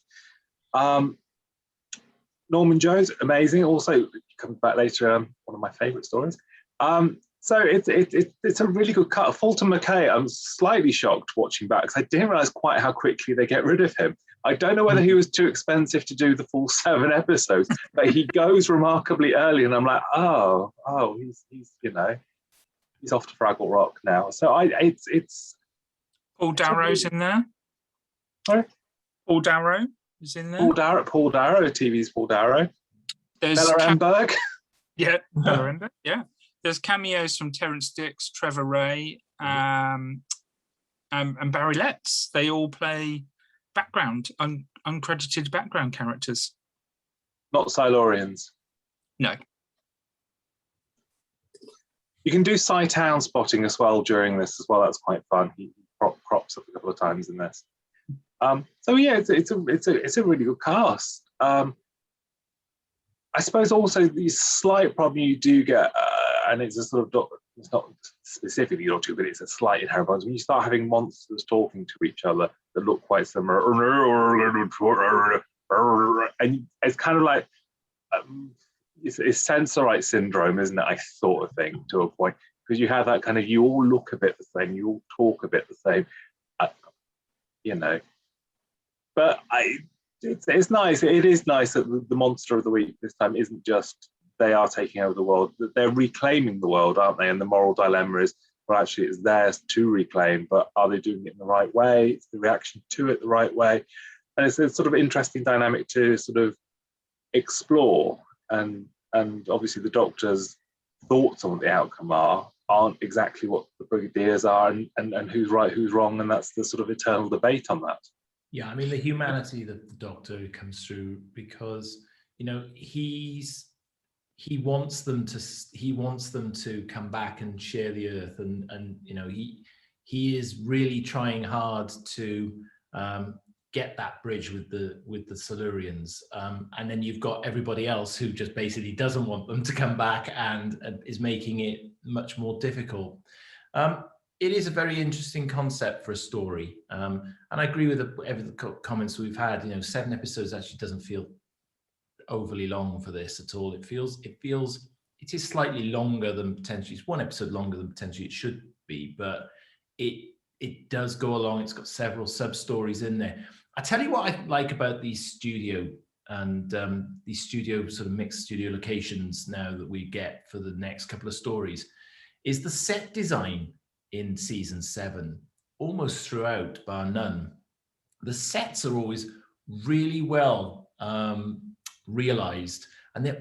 Norman Jones, amazing. Also comes back later. One of my favourite stories. So it's a really good cut. Fulton McKay, I'm slightly shocked watching back because I didn't realise quite how quickly they get rid of him. I don't know whether he was too expensive to do the full 7 episodes, but he goes remarkably early, and I'm like, oh, he's he's off to Fraggle Rock now. So it's Paul Darrow's in there. Sorry? Paul Darrow is in there. Paul Darrow, TV's Paul Darrow. There's Bella Emberg. Yeah, Bella Emberg, yeah. There's cameos from Terrence Dicks, Trevor Ray, and Barry Letts. They all play uncredited background characters. Not Silurians. No. You can do Town spotting as well during this as well. That's quite fun. He crops up a couple of times in this. So yeah, it's a really good cast. I suppose also the slight problem you do get, and it's a sort of, it's not specifically Doctor Who, but it's a slight inherent problem. When you start having monsters talking to each other that look quite similar, and it's kind of like, it's Sensorite syndrome, isn't it? I sort of think to a point, because you have that kind of, you all look a bit the same, you all talk a bit the same, But it's nice. It is nice that the monster of the week this time isn't just they are taking over the world. They're reclaiming the world, aren't they? And the moral dilemma is, well, actually, it's theirs to reclaim, but are they doing it in the right way? It's the reaction to it the right way. And it's a sort of interesting dynamic to sort of explore. And obviously the Doctor's thoughts on what the outcome aren't exactly what the Brigadier's are, and who's right, who's wrong, and that's the sort of eternal debate on that. Yeah, I mean, the humanity that the Doctor comes through, because he wants them to come back and share the earth, and he is really trying hard to get that bridge with the Silurians, and then you've got everybody else who just basically doesn't want them to come back and is making it much more difficult. It is a very interesting concept for a story, and I agree with every comments we've had. 7 episodes actually doesn't feel overly long for this at all. It is slightly longer than potentially, it's 1 episode longer than potentially it should be, but it does go along. It's got several sub stories in there. I tell you what I like about these studio and these studio sort of mixed studio locations now that we get for the next couple of stories is the set design in season 7, almost throughout, bar none. The sets are always really well realized, and they're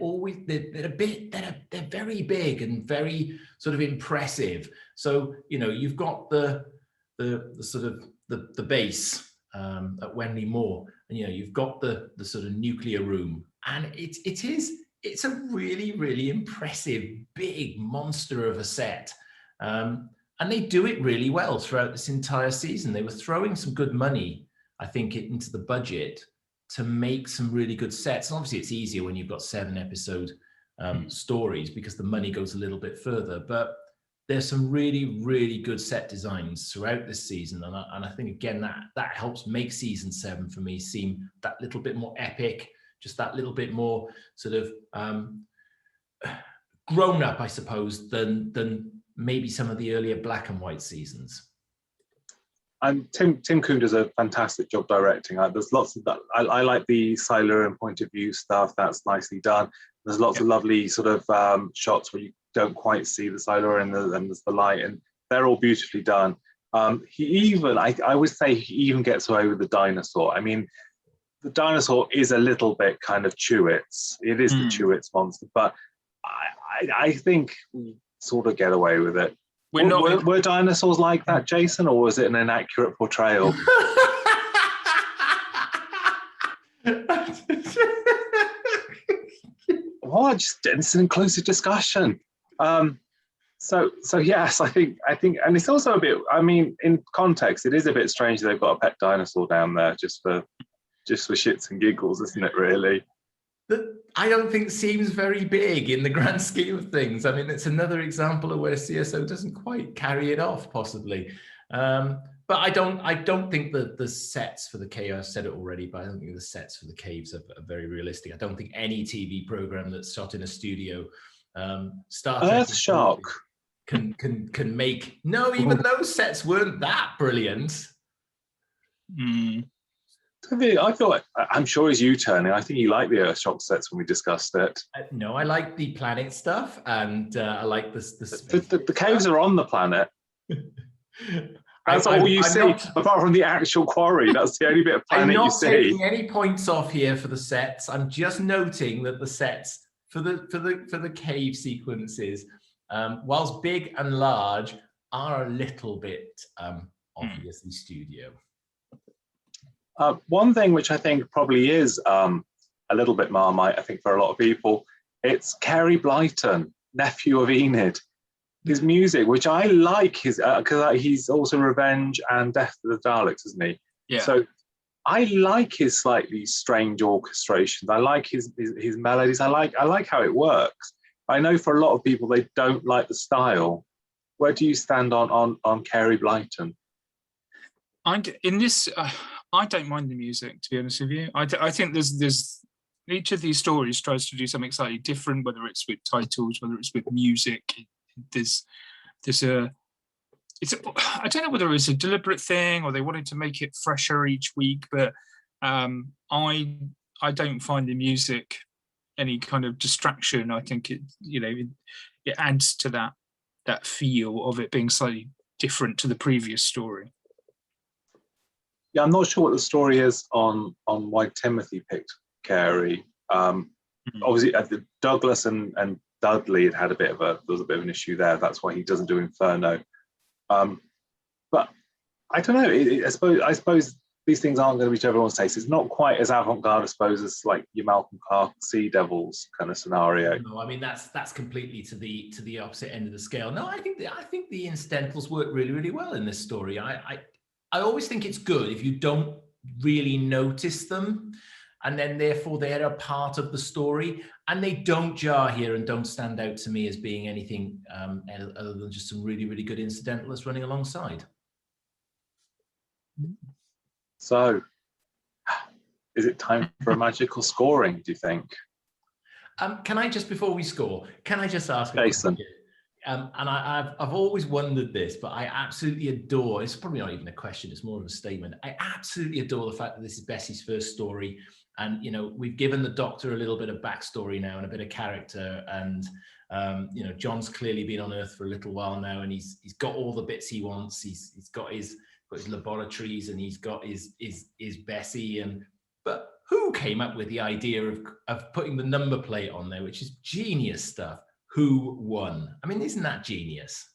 very big and very sort of impressive. So you've got the sort of the base at Wenley Moor, and you've got the sort of nuclear room, and it's a really, really impressive big monster of a set. And they do it really well throughout this entire season. They were throwing some good money, I think, into the budget to make some really good sets. And obviously, it's easier when you've got 7 episode stories, because the money goes a little bit further. But there's some really, really good set designs throughout this season, and I think again that helps make season 7 for me seem that little bit more epic, just that little bit more sort of grown up, I suppose, than maybe some of the earlier black and white seasons. And Tim Coon does a fantastic job directing. There's lots of that. I like the Silurian point of view stuff. That's nicely done. There's lots of lovely sort of shots where you don't quite see the Silurian and there's the light, and they're all beautifully done. He even, I would say, he even gets away with the dinosaur. I mean, the dinosaur is a little bit kind of Chewits. It is the Chewits monster, but I think we sort of get away with it. Were dinosaurs like that, Jason, or was it an inaccurate portrayal? Well, just it's an inclusive discussion. So yes, I think, and it's also a bit. I mean, in context, it is a bit strange they've got a pet dinosaur down there just for shits and giggles, isn't it? Really. That I don't think seems very big in the grand scheme of things. I mean, it's another example of where CSO doesn't quite carry it off, possibly. But I don't think that the sets for the cave, I've said it already, but I don't think the sets for the caves are very realistic. I don't think any TV program that's shot in a studio, Star Trek Earthshock can make. No, even those sets weren't that brilliant. I thought, I'm sure it's you turning. I think you like the Earthshock sets when we discussed it. No, I like the planet stuff, and I like the caves are on the planet. That's all you see, apart from the actual quarry. That's the only bit of planet you see. I'm not taking any points off here for the sets. I'm just noting that the sets for the cave sequences, whilst big and large, are a little bit obviously studio. One thing which I think probably is a little bit Marmite, I think, for a lot of people, it's Kerry Blyton, nephew of Enid. His music, which I like, because he's also Revenge and Death of the Daleks, isn't he? Yeah. So I like his slightly strange orchestrations. I like his melodies. I like how it works. I know for a lot of people they don't like the style. Where do you stand on Kerry Blyton? I don't mind the music, to be honest with you. I think there's each of these stories tries to do something slightly different, whether it's with titles, whether it's with music. I don't know whether it's a deliberate thing or they wanted to make it fresher each week, but I don't find the music any kind of distraction. I think it adds to that feel of it being slightly different to the previous story. Yeah, I'm not sure what the story is on why Timothy picked Carey. Obviously, Douglas and Dudley there was a bit of an issue there. That's why he doesn't do Inferno. But I don't know. I suppose these things aren't going to be to everyone's taste. It's not quite as avant-garde, I suppose, as like your Malcolm Clark Sea Devils kind of scenario. No, I mean that's completely to the opposite end of the scale. No, I think the incidentals work really, really well in this story. I always think it's good if you don't really notice them, and then therefore they're a part of the story, and they don't jar here and don't stand out to me as being anything other than just some really, really good incidentalists running alongside. So, is it time for a magical scoring, do you think? Can I just, before we score, can I just ask Jason? And I've always wondered this, but I absolutely adore, it's probably not even a question, it's more of a statement. I absolutely adore the fact that this is Bessie's first story. And, we've given the Doctor a little bit of backstory now and a bit of character. And, John's clearly been on Earth for a little while now, and he's got all the bits he wants. He's got his laboratories, and he's got his Bessie. But who came up with the idea of putting the number plate on there, which is genius stuff? Who won? I mean, isn't that genius?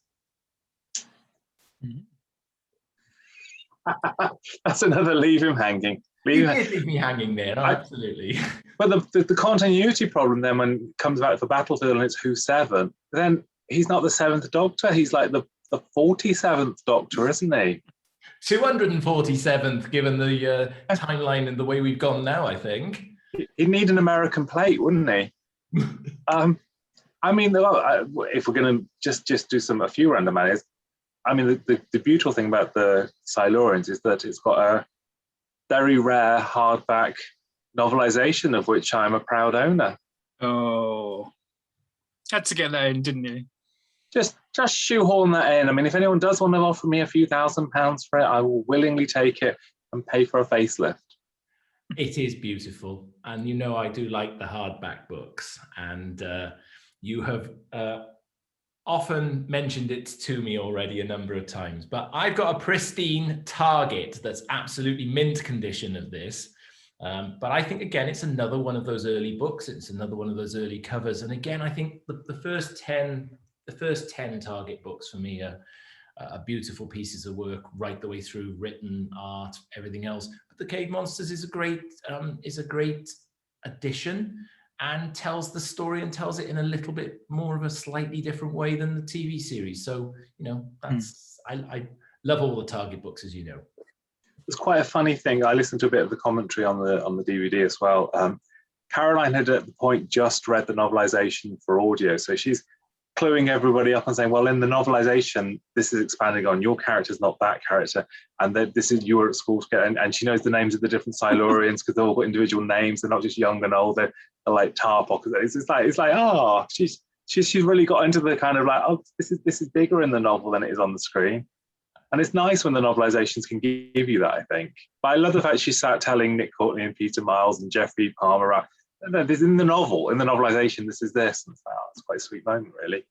That's another leave him hanging. You did leave me hanging there, no, absolutely. But the continuity problem then when it comes back for Battlefield and it's Who 7, then he's not the 7th Doctor, he's like the 47th Doctor, isn't he? 247th, given the timeline and the way we've gone now, I think. He'd need an American plate, wouldn't he? I mean, if we're going to just do a few random matters, I mean, the beautiful thing about the Silurians is that it's got a very rare hardback novelization of which I'm a proud owner. Oh, had to get that in, didn't you? Just shoehorn that in. I mean, if anyone does want to offer me a few £1,000s for it, I will willingly take it and pay for a facelift. It is beautiful, and you know I do like the hardback books, and you have often mentioned it to me already a number of times, but I've got a pristine Target that's absolutely mint condition of this. But I think, again, it's another one of those early books. It's another one of those early covers. And again, I think the first 10 Target books for me are beautiful pieces of work right the way through, written, art, everything else. But the Cave Monsters is a great addition, and tells the story and tells it in a little bit more of a slightly different way than the TV series. So, you know, that's I love all the Target books, as you know. It's quite a funny thing. I listened to a bit of the commentary on the DVD as well. Caroline had at the point just read the novelization for audio, so she's cluing everybody up and saying, well, in the novelization, this is expanding on your character's not that character, and that this is you were at school together, and she knows the names of the different Silurians because they've all got individual names. They're not just young and old. They're like Tarpok. It's like oh, she's really got into the kind of like, oh, this is bigger in the novel than it is on the screen. And it's nice when the novelizations can give you that, I think. But I love the fact she sat telling Nick Courtney and Peter Miles and Jeffrey Palmer, no, this in the novelization, this is this. And it's quite a sweet moment, really.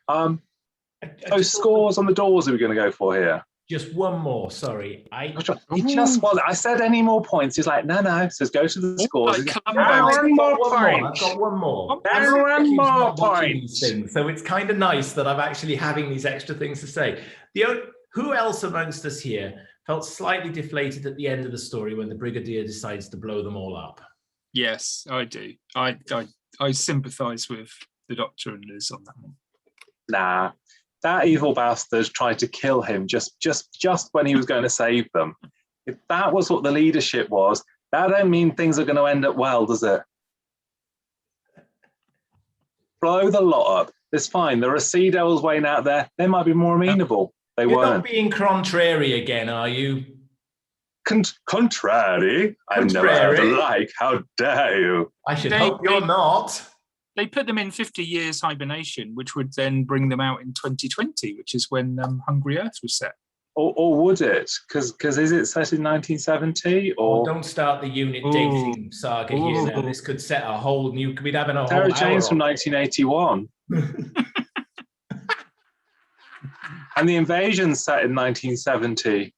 So scores on the doors are we going to go for here? Just one more, sorry. He just was. I said any more points. He's like, no. Says go to the scores. One more point. I've got one more. One more point. So it's kind of nice that I'm actually having these extra things to say. Who else amongst us here felt slightly deflated at the end of the story when the Brigadier decides to blow them all up? Yes, I do. I sympathise with the Doctor and Liz on that one. Nah, that evil bastard tried to kill him just when he was going to save them. If that was what the leadership was, that don't mean things are going to end up well, does it? Blow the lot up. It's fine. There are sea devils waiting out there. They might be more amenable. They You're weren't. not being contrary again, are you? Contrary? I've never heard the like. How dare you? I should hope you're not. They put them in 50 years hibernation, which would then bring them out in 2020, which is when Hungry Earth was set. Or would it? Because is it set in 1970? Or don't start the unit dating saga here now. This could set a whole new. We'd have a whole Sarah Jane's from 1981. And the invasion set in 1970.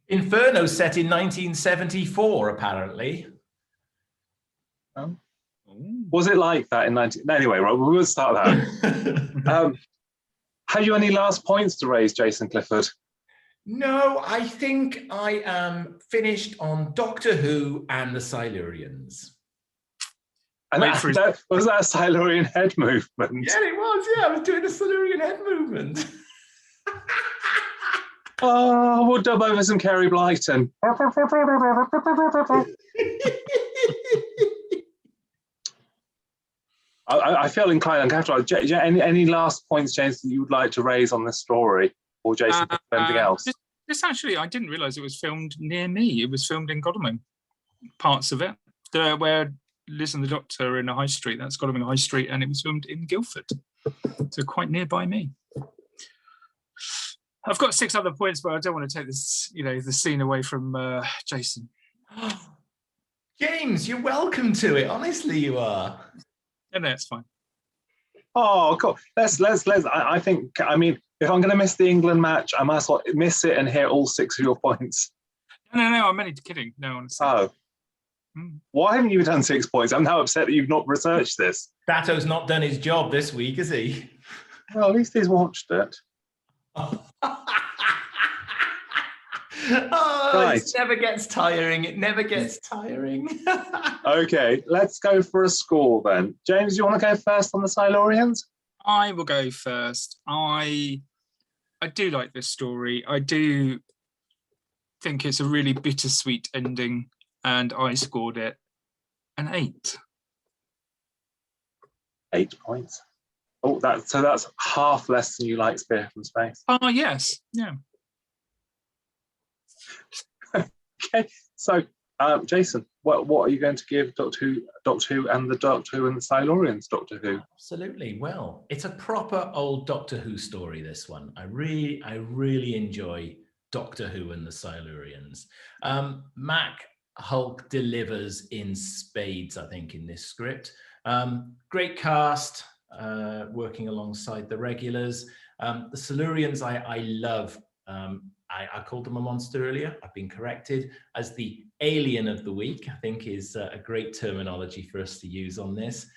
Inferno set in 1974, apparently. Oh. Was it like that in 19... Anyway, right, we'll start that. Have you any last points to raise, Jason Clifford? No, I think I am finished on Doctor Who and the Silurians. And was that a Silurian head movement? Yeah, it was. Yeah, I was doing a Silurian head movement. Oh, we'll dub over some Kerry Blyton. I feel inclined. I'm going to any last points, James, that you would like to raise on this story, or Jason, anything else? This actually, I didn't realise it was filmed near me. It was filmed in Godalming, parts of it, where Liz and the Doctor are in a high street. That's Godalming High Street, and it was filmed in Guildford, so quite nearby me. I've got 6 other points, but I don't want to take this, the scene away from Jason. James, you're welcome to it. Honestly, you are. No, it's fine. Oh, cool. Let's. I think. I mean, if I'm going to miss the England match, I might as well miss it and hear all 6 of your points. No. I'm only kidding. No, honestly. Oh. Why haven't you done 6 points? I'm now upset that you've not researched this. Dato's not done his job this week, has he? Well, at least he's watched it. Right. It never gets tiring. It never gets tiring. Okay, let's go for a score then. James, you want to go first on the Silurians? I will go first. I do like this story. I do think it's a really bittersweet ending, and I scored it an 8. 8 points. Oh, that's half less than you like Spearhead from Space. Oh, yes. Yeah. Okay, so Jason, what are you going to give Doctor Who and the Doctor Who and the Silurians Doctor Who? Absolutely. Well, it's a proper old Doctor Who story, this one. I really enjoy Doctor Who and the Silurians. Mac Hulk delivers in spades, I think, in this script. Great cast, working alongside the regulars. The Silurians I love. I called them a monster earlier. I've been corrected as the alien of the week, I think is a great terminology for us to use on this.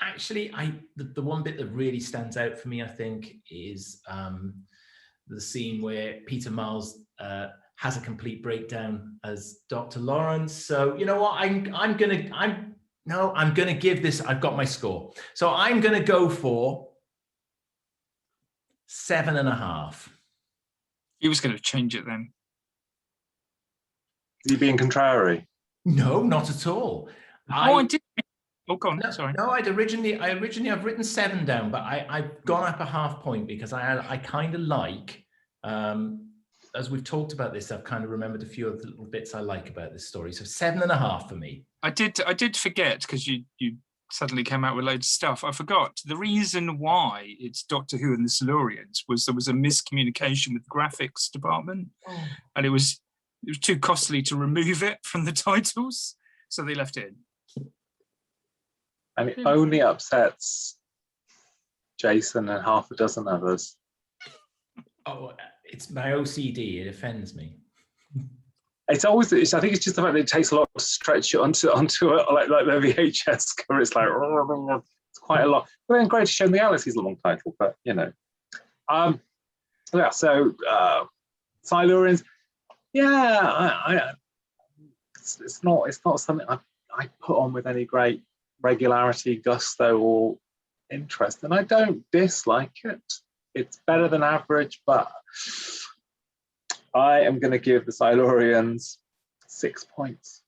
Actually, the one bit that really stands out for me, I think, is the scene where Peter Miles has a complete breakdown as Dr. Lawrence. So you know what? I'm gonna give this. I've got my score. So I'm gonna go for 7.5. He was going to change it then. Is he being contrary? No, not at all. I did. Oh, go on. No, Sorry. No, I've written 7 down, but I've gone up a half point because I kind of like, as we've talked about this, I've kind of remembered a few of the little bits I like about this story. So 7.5 for me. I did forget, because you suddenly came out with loads of stuff. I forgot the reason why it's Doctor Who and the Silurians was there was a miscommunication with the graphics department, and it was too costly to remove it from the titles, so they left it in. And it only upsets Jason and half a dozen others. Oh, it's my OCD. It offends me. I think it's just the fact that it takes a lot to stretch it onto like the VHS cover. It's like, it's quite a lot. But then great to show the galaxy's a long title, but you know. Yeah, so Silurians, yeah, it's not something I put on with any great regularity, gusto, or interest, and I don't dislike it. It's better than average, but I am going to give the Silurians 6 points,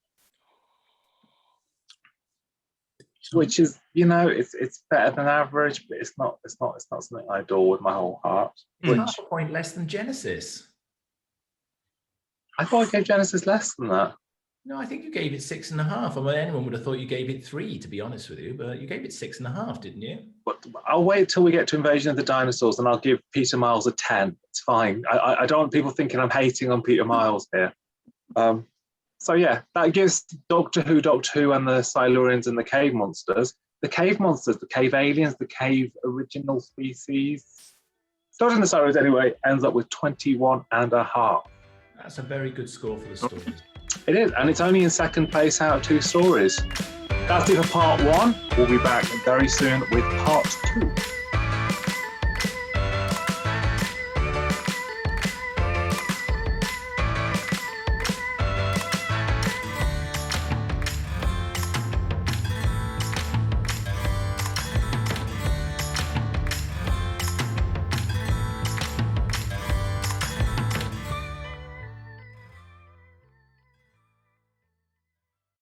which is, you know, it's better than average, but it's not something I adore with my whole heart. Which, half a point less than Genesis. I thought I gave Genesis less than that. No, I think you gave it 6.5. I mean, anyone would have thought you gave it 3, to be honest with you, but you gave it 6.5, didn't you? But I'll wait till we get to Invasion of the Dinosaurs, and I'll give Peter Miles a 10. It's fine. I don't want people thinking I'm hating on Peter Miles here. So yeah, that gives Doctor Who, and the Silurians and the Cave Monsters. The Cave Monsters, the Cave Aliens, the Cave Original Species. Doctor and the Silurians, anyway, ends up with 21.5. That's a very good score for the story. It is, and it's only in second place out of 2 stories. That's it for part 1. We'll be back very soon with part 2.